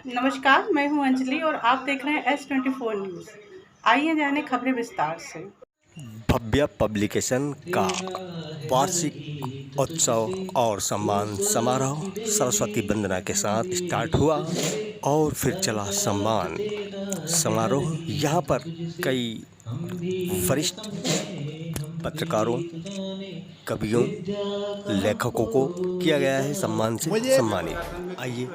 नमस्कार, मैं हूं अंजलि और आप देख रहे हैं S24 न्यूज़। आइए जानें खबरें विस्तार से। भव्य पब्लिकेशन का वार्षिक उत्सव और सम्मान समारोह सरस्वती वंदना के साथ स्टार्ट हुआ और फिर चला सम्मान समारोह। यहाँ पर कई वरिष्ठ पत्रकारों, कवियों, लेखकों को किया गया है सम्मान से सम्मानित। आइए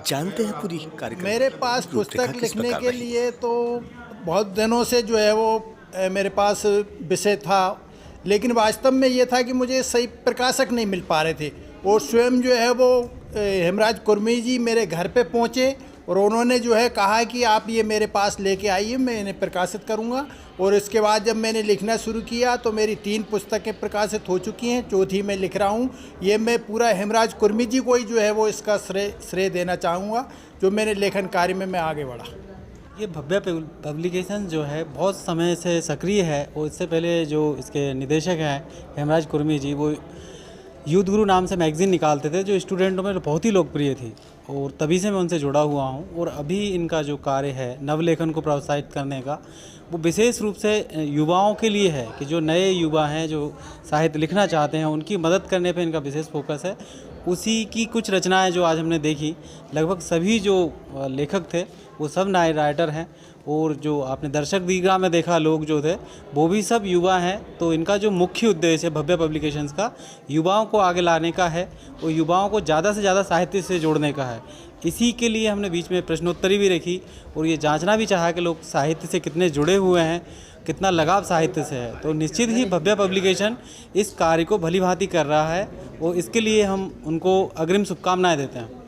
जानते हैं पूरी कार्यक्रम मेरे पास रूपरेखा पुस्तक किस लिखने प्रकार के रही। लिए तो बहुत दिनों से जो है वो मेरे पास विषय था, लेकिन वास्तव में ये था कि मुझे सही प्रकाशक नहीं मिल पा रहे थे। और स्वयं जो है वो हेमराज कुर्मी जी मेरे घर पे पहुँचे और उन्होंने जो है कहा कि आप ये मेरे पास लेके आइए, मैं इन्हें प्रकाशित करूँगा। और इसके बाद जब मैंने लिखना शुरू किया तो मेरी 3 पुस्तकें प्रकाशित हो चुकी हैं, चौथी मैं लिख रहा हूँ। ये मैं पूरा हेमराज कुर्मी जी को ही जो है वो इसका श्रेय देना चाहूँगा, जो मेरे लेखन कार्य में मैं आगे बढ़ा। ये भव्य पब्लिकेशन जो है बहुत समय से सक्रिय है और इससे पहले जो इसके निदेशक हैं हेमराज कुर्मी जी, वो यूथ गुरु नाम से मैगज़ीन निकालते थे जो स्टूडेंटों में बहुत ही लोकप्रिय थी और तभी से मैं उनसे जुड़ा हुआ हूँ। और अभी इनका जो कार्य है नवलेखन को प्रोत्साहित करने का, वो विशेष रूप से युवाओं के लिए है कि जो नए युवा हैं जो साहित्य लिखना चाहते हैं उनकी मदद करने पे इनका विशेष फोकस है। उसी की कुछ रचनाएं जो आज हमने देखी, लगभग सभी जो लेखक थे वो सब नए राइटर हैं और जो आपने दर्शक दीर्घा में देखा लोग जो थे वो भी सब युवा हैं। तो इनका जो मुख्य उद्देश्य है भव्य पब्लिकेशंस का, युवाओं को आगे लाने का है और युवाओं को ज़्यादा से ज़्यादा साहित्य से जोड़ने का है। इसी के लिए हमने बीच में प्रश्नोत्तरी भी रखी और ये जांचना भी चाहा कि लोग साहित्य से कितने जुड़े हुए हैं, कितना लगाव साहित्य से है। तो निश्चित ही भव्य पब्लिकेशन इस कार्य को भली भांति कर रहा है और इसके लिए हम उनको अग्रिम शुभकामनाएं देते हैं।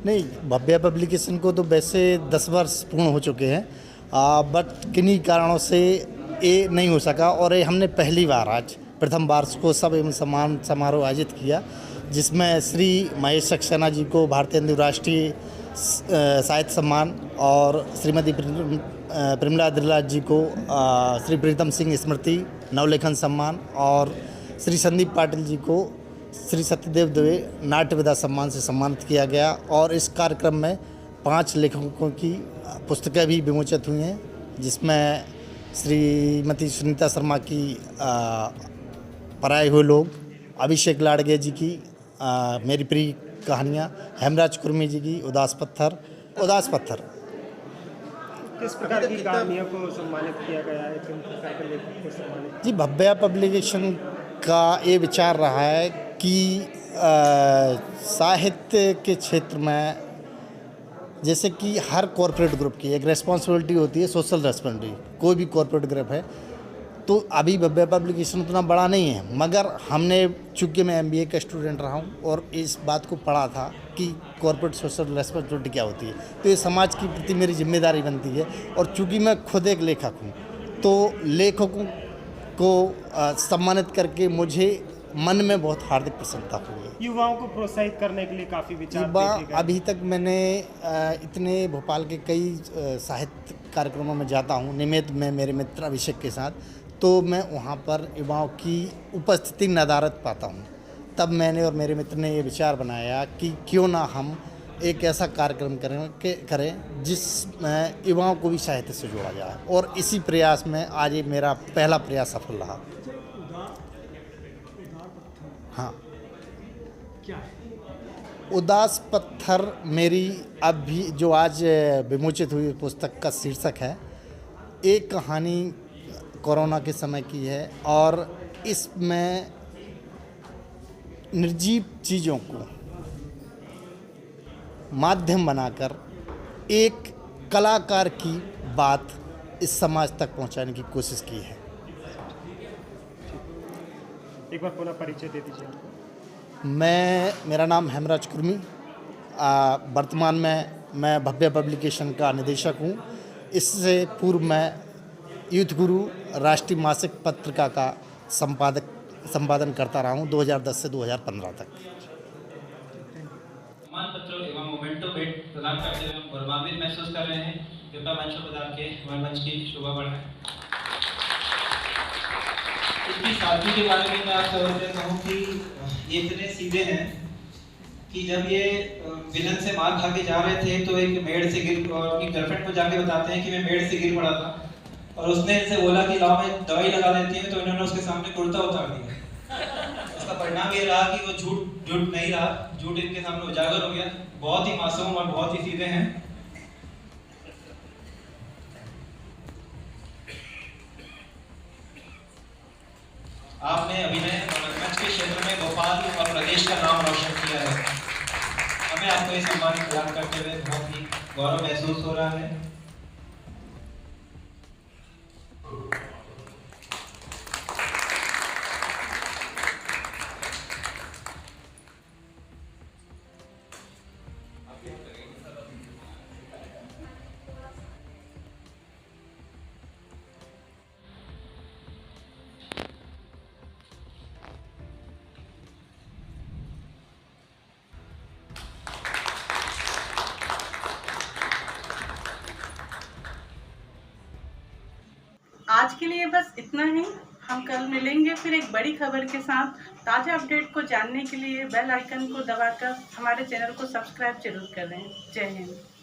नहीं, भव्य पब्लिकेशन को तो वैसे 10 वर्ष पूर्ण हो चुके हैं, बट किन्हीं कारणों से ये नहीं हो सका। और ये हमने पहली बार आज प्रथम वार्षिकोत्सव एवं सम्मान समारोह आयोजित किया, जिसमें श्री महेश सक्सेना जी को भारतीय हिंदू राष्ट्रीय साहित्य सम्मान और श्रीमती प्रेमला द्रिलाज जी को श्री प्रीतम सिंह स्मृति नवलेखन सम्मान और श्री संदीप पाटिल जी को श्री सत्यदेव दवे नाट्य विधा सम्मान से सम्मानित किया गया। और इस कार्यक्रम में 5 लेखकों की पुस्तकें भी विमोचित हुई हैं, जिसमें श्रीमती सुनीता शर्मा की पराए हुए लोग, अभिषेक लाड़गे जी की मेरी प्रिय कहानियाँ, हेमराज कुर्मी जी की उदास पत्थर। किस प्रकार की कहानियों को सम्मानित किया गया है, किन प्रकार के लेखक को सम्मानित? जी, भव्य पब्लिकेशन का ये विचार रहा है कि साहित्य के क्षेत्र में जैसे कि हर कॉरपोरेट ग्रुप की एक रिस्पॉन्सिबिलिटी होती है, सोशल रिस्पॉन्सिबिलिटी। कोई भी कॉरपोरेट ग्रुप है, तो अभी भव्य पब्लिकेशन उतना बड़ा नहीं है, मगर हमने, चूँकि मैं MBA का स्टूडेंट रहा हूँ और इस बात को पढ़ा था कि कॉरपोरेट सोशल रिस्पॉन्सिबिलिटी क्या होती है, तो ये समाज के प्रति मेरी जिम्मेदारी बनती है। और चूँकि मैं खुद एक लेखक हूँ, तो लेखकों को सम्मानित करके मुझे मन में बहुत हार्दिक प्रसन्नता हुई है। युवाओं को प्रोत्साहित करने के लिए काफ़ी विचार देखे गए। अभी तक मैंने इतने भोपाल के कई साहित्य कार्यक्रमों में जाता हूँ, निमित्त में मेरे मित्र अभिषेक के साथ, तो मैं वहाँ पर युवाओं की उपस्थिति नदारद पाता हूँ। तब मैंने और मेरे मित्र ने ये विचार बनाया कि क्यों ना हम एक ऐसा कार्यक्रम करें जिसमें युवाओं को भी साहित्य से जोड़ा जाए। और इसी प्रयास में आज ये मेरा पहला प्रयास सफल रहा। हाँ, उदास पत्थर मेरी अभी जो आज विमोचित हुई पुस्तक का शीर्षक है। एक कहानी कोरोना के समय की है और इसमें निर्जीव चीज़ों को माध्यम बनाकर एक कलाकार की बात इस समाज तक पहुंचाने की कोशिश की है। एक बार पुनः परिचय दे दीजिए। मेरा नाम हेमराज कुर्मी, वर्तमान में मैं भव्य पब्लिकेशन का निदेशक हूँ। इससे पूर्व मैं यूथ गुरु राष्ट्रीय मासिक पत्रिका का संपादन करता रहा हूँ 2010 से 2015 तक। सम्मान पत्र एवं मोमेंटो भेंट प्रदान करते हुए हम गौरवान्वित महसूस कर रहे हैं। कृपया मंच पर पधार के हमारे मंच की शोभा बढ़ाएं। इसकी सादगी के बारे में मैं आप सबसे कहूँ कि ये इतने सीधे हैं कि जब ये विलन से मार खा के जा रहे थे तो एक मेड से गिर और अपनी गर्लफ्रेंड को जाके बताते हैं कि मैं मेड से गिर पड़ा था, और उसने इनसे बोला कि लाओ मैं दवाई लगा देती हूँ, तो इन्होंने उसके सामने कुर्ता उतार दिया। उसका परिणाम ये रहा कि वो झूठ नहीं रहा, झूठ इनके सामने उजागर हो गया। बहुत ही मासूम और बहुत ही सीधे हैं। आपने अभिनय और रंगमंच के क्षेत्र में भोपाल और प्रदेश का नाम रोशन किया है। हमें आपको ये सम्मान प्रदान करते हुए बहुत ही गौरव महसूस हो रहा है। आज के लिए बस इतना ही। हम कल मिलेंगे फिर एक बड़ी खबर के साथ। ताज़ा अपडेट को जानने के लिए बेल आइकन को दबाकर हमारे चैनल को सब्सक्राइब जरूर करें। जय हिंद।